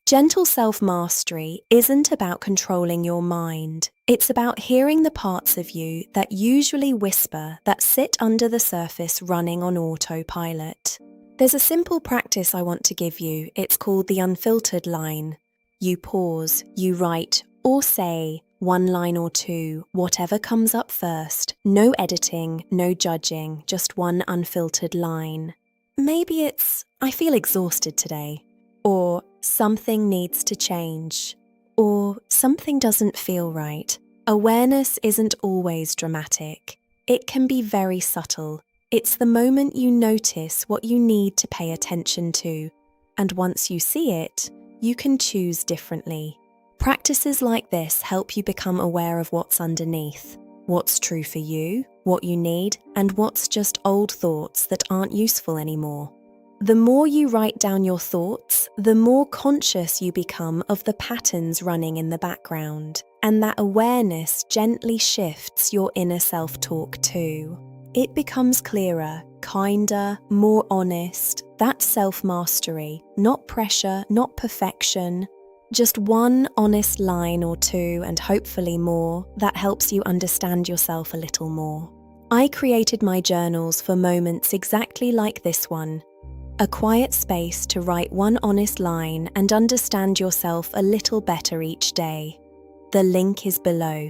Gentle self-mastery isn't about controlling your mind. It's about hearing the parts of you that usually whisper, that sit under the surface running on autopilot. There's a simple practice I want to give you. It's called the Unfiltered Line. You pause, you write, or say one line or two, whatever comes up first. No editing, no judging, just one unfiltered line. Maybe it's, I feel exhausted today. Or something needs to change. Or something doesn't feel right. Awareness isn't always dramatic. It can be very subtle. It's the moment you notice what you need to pay attention to. And once you see it, you can choose differently. Practices like this help you become aware of what's underneath, what's true for you, what you need, and what's just old thoughts that aren't useful anymore. The more you write down your thoughts, the more conscious you become of the patterns running in the background, and that awareness gently shifts your inner self-talk too. It becomes clearer, kinder, more honest. That's self-mastery, not pressure, not perfection. Just one honest line or two, and hopefully more, that helps you understand yourself a little more. I created my journals for moments exactly like this one. A quiet space to write one honest line and understand yourself a little better each day. The link is below.